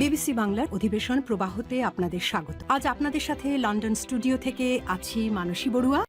BBC বাংলার অধিবেশন প্রবাহতে আপনাদের স্বাগত। আজ আপনাদের সাথে লন্ডন স্টুডিও থেকে আছি মানসী বড়ুয়া।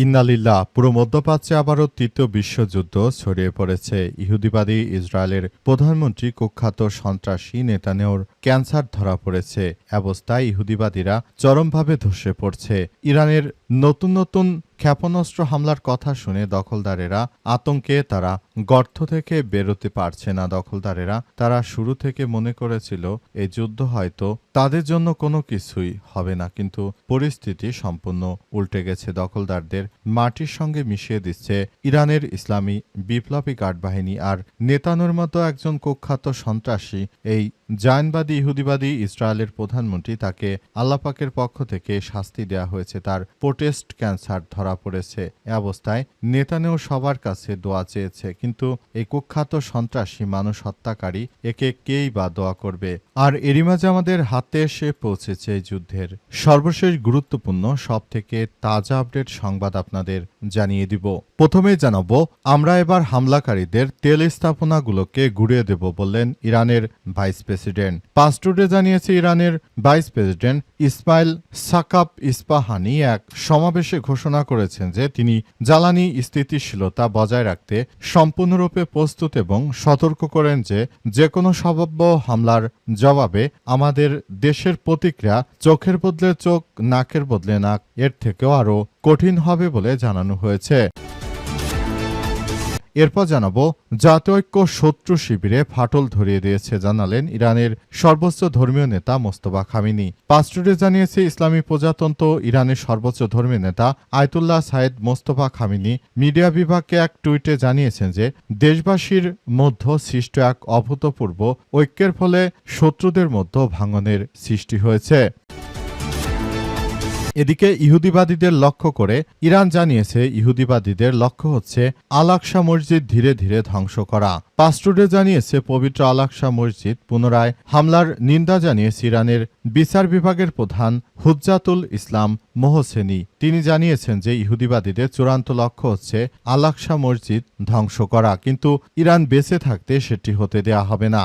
ইন্নালিল্লাহ। পুরো মধ্যপ্রাচ্যে আবারও তৃতীয় বিশ্বযুদ্ধ ছড়িয়ে পড়েছে। ইহুদিবাদী ইসরায়েলের প্রধানমন্ত্রী কুখ্যাত সন্ত্রাসী নেতানিয়াহুর ক্যান্সার ধরা পড়েছে। অবস্থায় ইহুদিবাদীরা চরমভাবে ধসে পড়ছে। ইরানের নতুন নতুন ক্ষেপণাস্ত্র হামলার কথা শুনে দখলদারেরা আতঙ্কে তারা গর্ত থেকে বেরোতে পারছে না। দখলদারেরা তারা শুরু থেকে মনে করেছিল এই যুদ্ধ হয়তো তাদের জন্য কোনো কিছুই হবে না, কিন্তু পরিস্থিতি সম্পূর্ণ উল্টে গেছে। দখলদারদের মাটির সঙ্গে মিশিয়ে দিচ্ছে ইরানের ইসলামী বিপ্লবী গার্ড বাহিনী। আর নেতানুর মতো একজন কুখ্যাত সন্ত্রাসী, এই জায়নবাদী ইহুদিবাদী ইসরায়েলের প্রধানমন্ত্রী, তাকে আল্লাপাকের পক্ষ থেকে শাস্তি দেওয়া হয়েছে। তার প্রোস্টেট ক্যান্সার ধরা পড়েছে। এ অবস্থায় নেতানিয়াহু সবার কাছে দোয়া চেয়েছে, কিন্তু এই কুখ্যাত সন্ত্রাসী মানুষ হত্যাকারী, একে কেই বা দোয়া করবে। আর এরই মাঝে আমাদের হাতে এসে পৌঁছেছে এই যুদ্ধের সর্বশেষ গুরুত্বপূর্ণ সব থেকে তাজা আপডেট সংবাদ আপনাদের জানিয়ে দিব। প্রথমেই জানাবো, আমরা এবার হামলাকারীদের তেল স্থাপনাগুলোকে গুড়িয়ে দেব বললেন ইরানের ভাইস প্রেসিডেন্ট। পাসটুডে জানিয়েছে ইরানের ভাইস প্রেসিডেন্ট ইসমাইল সাকাব ইস্পাহানি এক সমাবেশে ঘোষণা করেছেন যে তিনি জ্বালানি স্থিতিশীলতা বজায় রাখতে সম্পূর্ণরূপে প্রস্তুত এবং সতর্ক করেন যে যে কোনো সম্ভাব্য হামলার জবাবে আমাদের দেশের প্রতিক্রিয়া চোখের বদলে চোখ, নাকের বদলে নাক, এর থেকেও আরও কঠিন হবে বলে জানানো হয়েছে। এরপর জানাবো, জাতীয় ঐক্য শত্রু শিবিরে ফাটল ধরিয়ে দিয়েছে জানালেন ইরানের সর্বোচ্চ ধর্মীয় নেতা মোস্তফা খামেনি। পাসটুডে জানিয়েছে ইসলামী প্রজাতন্ত্র ইরানের সর্বোচ্চ ধর্মীয় নেতা Ayatollah Sayed Mostafa Khamenei media বিভাগকে এক টুইটে জানিয়েছেন যে দেশবাসীর মধ্যে সৃষ্ট এক অভূতপূর্ব ঐক্যের ফলে শত্রুদের মধ্যে ভাঙনের সৃষ্টি হয়েছে। এদিকে ইহুদিবাদীদের লক্ষ্য করে ইরান জানিয়েছে ইহুদিবাদীদের লক্ষ্য হচ্ছে আল আকসা মসজিদ ধীরে ধীরে ধ্বংস করা। পাসটুডে জানিয়েছে পবিত্র আল আকসা মসজিদ পুনরায় হামলার নিন্দা জানিয়েছে ইরানের বিচার বিভাগের প্রধান হুজ্জাতুল ইসলাম মোহসেনি। তিনি জানিয়েছেন যে ইহুদিবাদীদের চূড়ান্ত লক্ষ্য হচ্ছে আল আকসা মসজিদ ধ্বংস করা, কিন্তু ইরান বেঁচে থাকতে সেটি হতে দেয়া হবে না।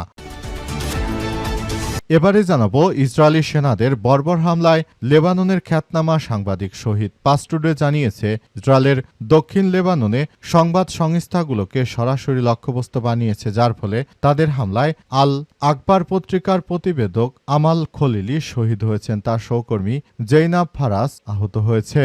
এবারে জানাবো, ইসরায়েলি সেনাদের বর্বর হামলায় লেবাননের খ্যাতনামা সাংবাদিক শহীদ। পাসটুডে জানিয়েছে ইসরায়েলের দক্ষিণ লেবাননে সংবাদ সংস্থাগুলোকে সরাসরি লক্ষ্যবস্তু বানিয়েছে, যার ফলে তাদের হামলায় আল আকবার পত্রিকার প্রতিবেদক আমাল খলিলি শহীদ হয়েছেন। তার সহকর্মী জৈনাব ফারাজ আহত হয়েছে।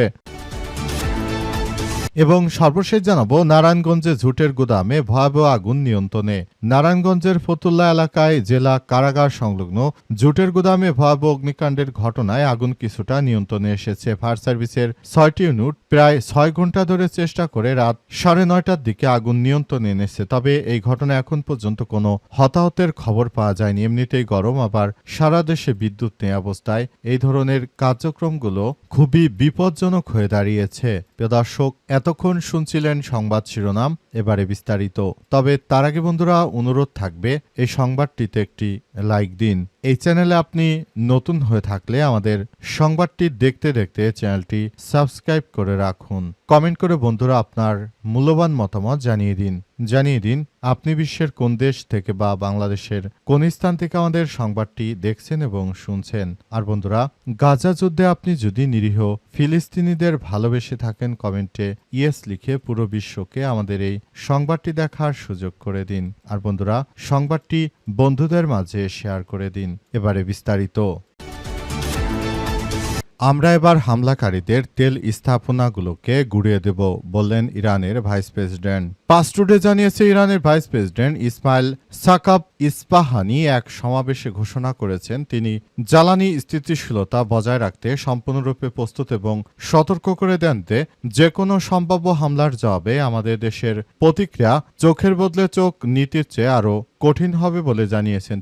এবং সর্বশেষ জানাবো, নারায়ণগঞ্জে ঝুটের গুদামে ভয়াবহ আগুন নিয়ন্ত্রণে। নারায়ণগঞ্জের ফতুল্লা এলাকায় জেলা কারাগার সংলগ্ন ঝুটের গুদামে ভয়াবহ অগ্নিকাণ্ডের ঘটনায় আগুন কিছুটা নিয়ন্ত্রণে এসেছে। ফায়ার সার্ভিসের 6টি ইউনিট প্রায় 6 ঘন্টা ধরে চেষ্টা করে রাত 9:30টার দিকে আগুন নিয়ন্ত্রণে এনেছে। তবে এই ঘটনায় এখন পর্যন্ত কোনো হতাহতের খবর পাওয়া যায়নি। এমনিতেই গরম, আবার সারা দেশে বিদ্যুৎ নেই অবস্থায় এই ধরনের কার্যক্রমগুলো খুবই বিপজ্জনক হয়ে দাঁড়িয়েছে। প্রিয় দর্শক, এতক্ষণ শুনছিলেন সংবাদ শিরোনাম, এবারে বিস্তারিত। তবে তার আগে বন্ধুরা অনুরোধ থাকবে, এই সংবাদটিতে একটি লাইক দিন। এই চ্যানেলে আপনি নতুন হয়ে থাকলে আমাদের সংবাদটি দেখতে দেখতে চ্যানেলটি সাবস্ক্রাইব করে রাখুন। কমেন্ট করে বন্ধুরা আপনার মূল্যবান মতামত জানিয়ে দিন আপনি বিশ্বের কোন দেশ থেকে বা বাংলাদেশের কোন স্থান থেকে আমাদের সংবাদটি দেখছেন এবং শুনছেন। আর বন্ধুরা, গাজা যুদ্ধে আপনি যদি নিরীহ ফিলিস্তিনিদের ভালোবেসে থাকেন, কমেন্টে ইয়েস লিখে পুরো বিশ্বকে আমাদের এই সংবাদটি দেখার সুযোগ করে দিন। আর বন্ধুরা, সংবাদটি বন্ধুদের মাঝে শেয়ার করে দিন। এবারে বিস্তারিত। আমরা এবার হামলাকারীদের তেল স্থাপনাগুলোকে গুড়িয়ে দেব বললেন ইরানের ভাইস প্রেসিডেন্ট। পাসটুডে জানিয়েছে ইরানের ভাইস প্রেসিডেন্ট ইসমাইল সাকাব ইস্পাহানি এক সমাবেশে ঘোষণা করেছেন তিনি জ্বালানি স্থিতিশীলতা বজায় রাখতে সম্পূর্ণরূপে প্রস্তুত এবং সতর্ক করে দেন যে কোনো সম্ভাব্য হামলার জবাবে আমাদের দেশের প্রতিক্রিয়া চোখের বদলে চোখ নীতির চেয়ে আরও কঠিন হবে বলে জানিয়েছেন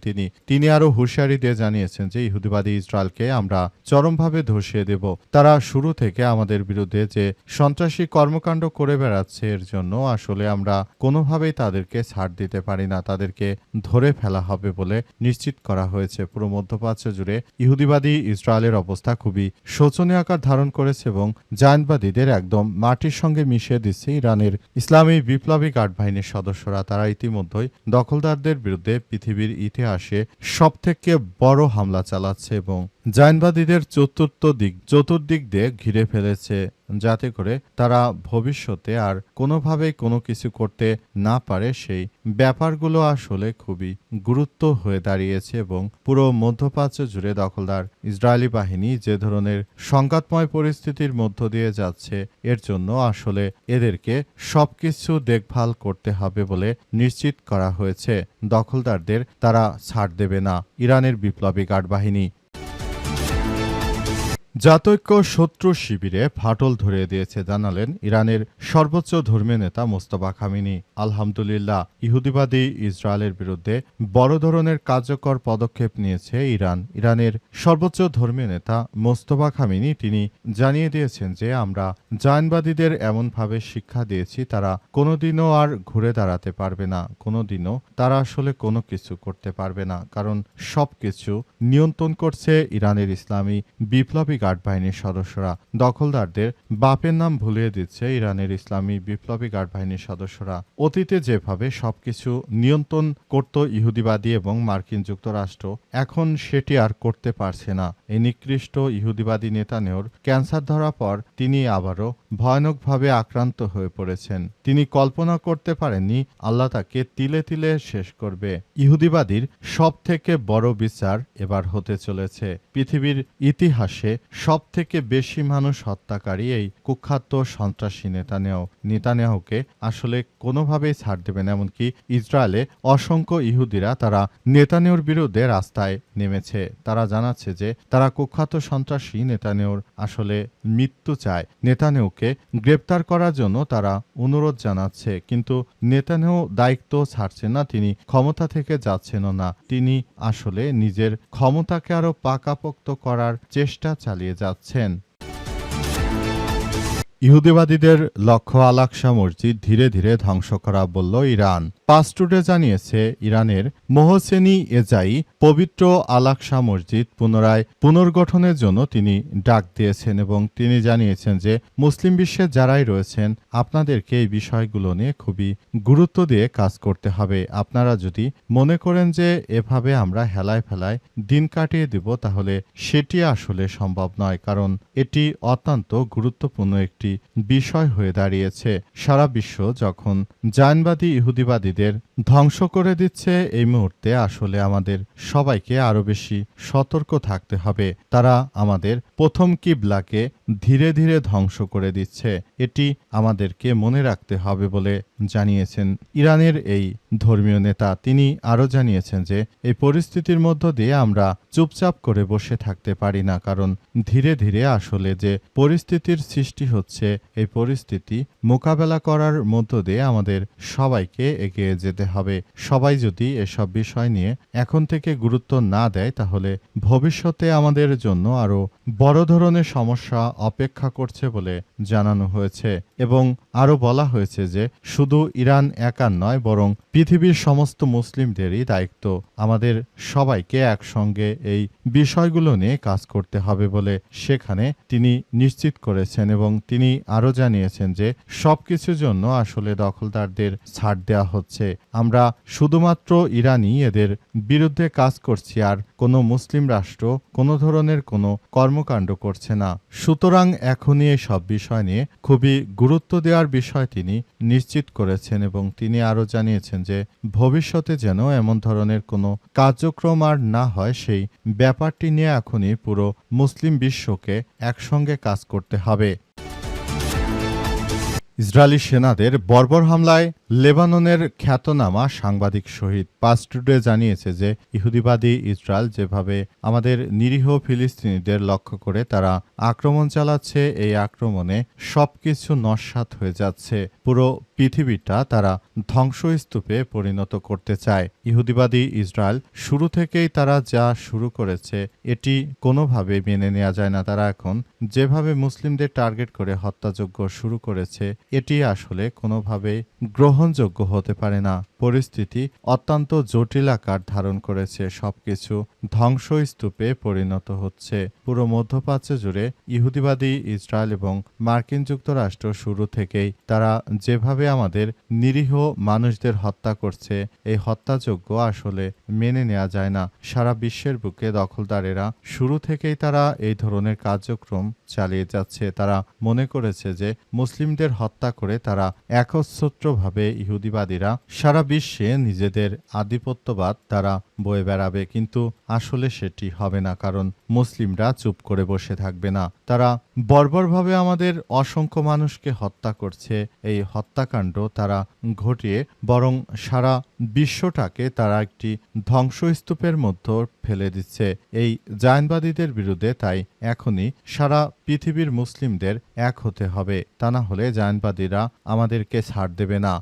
তিনি আরও হুঁশিয়ারি দিয়ে জানিয়েছেন যে ইহুদিবাদী ইসরায়েলকে আমরা চরমভাবে ধসিয়ে দেব। তারা শুরু থেকে আমাদের বিরুদ্ধে যে সন্ত্রাসী কর্মকাণ্ড করে বেড়াচ্ছে, এর জন্য আসলে আমরা কোনোভাবেই তাদেরকে ছাড় দিতে পারি না, তাদেরকে ধরে ফেলা হবে বলে নিশ্চিত করা হয়েছে। পুরো মধ্যপ্রাচ্য জুড়ে ইহুদিবাদী ইসরায়েলের অবস্থা খুবই শোচনীয় আকার ধারণ করেছে এবং জায়নবাদীদের একদম মাটির সঙ্গে মিশিয়ে দিচ্ছে ইরানের ইসলামী বিপ্লবী গার্ড বাহিনীর সদস্যরা। তারা ইতিমধ্যেই দখলদারদের দখলদারদের বিরুদ্ধে পৃথিবীর ইতিহাসে সবথেকে বড় হামলা চালাচ্ছে এবং জায়নবাদীদের চতুর্দিক দিয়ে ঘিরে ফেলেছে, যাতে করে তারা ভবিষ্যতে আর কোনোভাবেই কোনো কিছু করতে না পারে। সেই ব্যাপারগুলো আসলে খুবই গুরুত্ব হয়ে দাঁড়িয়েছে এবং পুরো মধ্যপ্রাচ্য জুড়ে দখলদার ইসরায়েলি বাহিনী যে ধরনের সংঘাতময় পরিস্থিতির মধ্য দিয়ে যাচ্ছে, এর জন্য আসলে এদেরকে সবকিছু দেখভাল করতে হবে বলে নিশ্চিত করা হয়েছে। দখলদারদের তারা ছাড় দেবে না ইরানের বিপ্লবী গার্ড বাহিনী। জাতৈক্য শত্রু শিবিরে ফাটল ধরিয়ে দিয়েছে জানালেন ইরানের সর্বোচ্চ ধর্মীয় নেতা মোস্তফা খামেনি। আলহামদুলিল্লাহ, ইহুদিবাদী ইসরায়েলের বিরুদ্ধে বড় ধরনের কার্যকর পদক্ষেপ নিয়েছে ইরান। ইরানের সর্বোচ্চ ধর্মীয় নেতা মোস্তফা খামেনি তিনি জানিয়ে দিয়েছেন যে আমরা জায়নবাদীদের এমনভাবে শিক্ষা দিয়েছি তারা কোনোদিনও আর ঘুরে দাঁড়াতে পারবে না, কোনোদিনও তারা আসলে কোনো কিছু করতে পারবে না, কারণ সবকিছু নিয়ন্ত্রণ করছে ইরানের ইসলামী বিপ্লবী গার্ড বাহিনীর সদস্যরা। দখলদারদের বাপের নাম ভুলিয়ে দিচ্ছে ইরানের ইসলামী বিপ্লবী গার্ড বাহিনীর সদস্যরা। অতীতে যেভাবে সবকিছু নিয়ন্ত্রণ করত ইহুদিবাদী এবং মার্কিন যুক্তরাষ্ট্র, এখন সেটি আর করতে পারছে না। এই নিকৃষ্ট ইহুদিবাদী নেতানিয়াহুর ক্যান্সার ধরার পর তিনি আবারও ভয়ানকভাবে আক্রান্ত হয়ে পড়েছেন। তিনি কল্পনা করতে পারেননি আল্লাহ তাকে তিলে তিলে শেষ করবে। ইহুদিবাদীর সব থেকে বড় বিচার এবার হতে চলেছে। পৃথিবীর ইতিহাসে সবথেকে বেশি মানুষ হত্যাকারী এই কুখ্যাত সন্ত্রাসী নেতানিয়াহুকে আসলে কোনোভাবেই ছাড় দেবেন। এমনকি ইসরায়েলে অসংখ্য ইহুদিরা তারা নেতানিয়াহুর বিরুদ্ধে রাস্তায় নেমেছে। তারা জানাচ্ছে যে তারা কুখ্যাত সন্ত্রাসী নেতানিয়াহুর আসলে মৃত্যু চায়। নেতানিয়াহুকে গ্রেপ্তার করার জন্য তারা অনুরোধ জানাচ্ছে, কিন্তু নেতানিয়াহু দায়িত্ব ছাড়ছেন না, তিনি ক্ষমতা থেকে যাচ্ছেনও না। তিনি আসলে নিজের ক্ষমতাকে আরো পাকাপোক্ত করার চেষ্টা চালিয়ে যাচ্ছেন। ইহুদিবাদীদের লক্ষ্য আল-আকসা মসজিদ ধীরে ধীরে ধ্বংস করা বলল ইরান। পাস টুডে জানিয়েছে ইরানের মোহসেনি এজাই পবিত্র আল-আকসা মসজিদ পুনর্গঠনের জন্য তিনি ডাক দিয়েছেন এবং তিনি জানিয়েছেন যে মুসলিম বিশ্বে যারাই রয়েছেন আপনাদেরকে এই বিষয়গুলো নিয়ে খুবই গুরুত্ব দিয়ে কাজ করতে হবে। আপনারা যদি মনে করেন যে এভাবে আমরা হেলায় ফেলায় দিন কাটিয়ে দেব, তাহলে সেটি আসলে সম্ভব নয়, কারণ এটি অত্যন্ত গুরুত্বপূর্ণ একটি বিষয় হয়ে দাঁড়িয়েছে। সারা বিশ্ব যখন জায়নবাদী ইহুদিবাদীদের ধ্বংস করে দিচ্ছে, এই মুহূর্তে আসলে আমাদের সবাইকে আরো বেশি সতর্ক থাকতে হবে। তারা আমাদের প্রথম কিবলাকে ধীরে ধীরে ধ্বংস করে দিচ্ছে, এটি আমাদেরকে মনে রাখতে হবে বলে জানিয়েছেন ইরানের এই ধর্মীয় নেতা। তিনি আরো জানিয়েছেন যে এই পরিস্থিতির মধ্য দিয়ে আমরা চুপচাপ করে বসে থাকতে পারি না, কারণ ধীরে ধীরে আসলে যে পরিস্থিতির সৃষ্টি হচ্ছে, এই পরিস্থিতি মোকাবেলা করার মধ্য দিয়ে আমাদের সবাইকে এগিয়ে যেতে হবে। সবাই যদি এসব বিষয় নিয়ে এখন থেকে গুরুত্ব না দেয়, তাহলে ভবিষ্যতে আমাদের জন্য আরো বড় ধরনের সমস্যা অপেক্ষা করছে বলে জানানো হয়েছে এবং আরো বলা হয়েছে যে শুধু ইরান একার নয়, বরং পৃথিবীর সমস্ত মুসলিমদেরই দায়িত্ব। আমাদের সবাইকে একসঙ্গে এই বিষয়গুলো নিয়ে কাজ করতে হবে বলে সেখানে তিনি নিশ্চিত করেছেন এবং তিনি আরো জানিয়েছেন যে সবকিছুর জন্য আসলে দখলদারদের ছাড় দেওয়া হচ্ছে। আমরা শুধুমাত্র ইরানই এদের বিরুদ্ধে কাজ করছি, আর কোনো মুসলিম রাষ্ট্র কোনো ধরনের কোনো কর্মকাণ্ড করছে না। সুতরাং এখনই এই সব বিষয় নিয়ে খুবই গুরুত্ব দেওয়ার বিষয় তিনি নিশ্চিত করেছেন এবং তিনি আরো জানিয়েছেন যে ভবিষ্যতে যেন এমন ধরনের কোনো কার্যক্রম আর না হয়, সেই ব্যাপারটি নিয়ে এখনই পুরো মুসলিম বিশ্বকে একসঙ্গে কাজ করতে হবে। ইসরায়েলি সেনাদের বর্বর হামলায় লেবাননের খ্যাতনামা সাংবাদিক শহীদ। পাস টুডে জানিয়েছে যে ইহুদিবাদী ইসরায়েল যেভাবে আমাদের নিরীহ ফিলিস্তিনিদের লক্ষ্য করে তারা আক্রমণ চালাচ্ছে, এই আক্রমণে সবকিছু নস্যাৎ হয়ে যাচ্ছে। পুরো পৃথিবীটা তারা ধ্বংসস্তূপে পরিণত করতে চায়। ইহুদিবাদী ইসরায়েল শুরু থেকেই তারা যা শুরু করেছে এটি কোনোভাবে মেনে নেওয়া যায় না। তারা এখন যেভাবে মুসলিমদের টার্গেট করে হত্যাযজ্ঞ শুরু করেছে, এটি আসলে কোনোভাবে গ্রহণযোগ্য হতে পারে না। পরিস্থিতি অত্যন্ত জটিল আকার ধারণ করেছে, সবকিছু ধ্বংসস্তূপে পরিণত হচ্ছে। পুরো মধ্যপ্রাচ্য জুড়ে ইহুদিবাদী ইসরায়েল এবং মার্কিন যুক্তরাষ্ট্র শুরু থেকেই তারা যেভাবে যেভাবে আমাদের নিরীহ মানুষদের হত্যা করছে, এই হত্যাযজ্ঞ আসলে মেনে নেওয়া যায় না। সারা বিশ্বের বুকে দখলদারেরা শুরু থেকেই তারা এই ধরনের কার্যক্রম চালিয়ে যাচ্ছে। তারা মনে করেছে যে মুসলিমদের হত্যা করে তারা একচ্ছত্রভাবে ইহুদিবাদীরা সারা বিশ্বে নিজেদের আধিপত্যবাদ তারা বয়ে বেড়াবে, কিন্তু আসলে সেটি হবে না, কারণ মুসলিমরা চুপ করে বসে থাকবে না। তারা বর্বরভাবে আমাদের অসংখ্য মানুষকে হত্যা করছে। এই হত্যাকাণ্ড তারা ঘটিয়ে বরং সারা বিশ্বটাকে তারা একটি ধ্বংসস্তূপের মধ্যে ফেলে দিচ্ছে। এই জায়নবাদীদের বিরুদ্ধে তাই এখনই সারা পৃথিবীর মুসলিমদের এক হতে হবে, তা না হলে জায়নবাদীরা আমাদেরকে ছাড় দেবে না।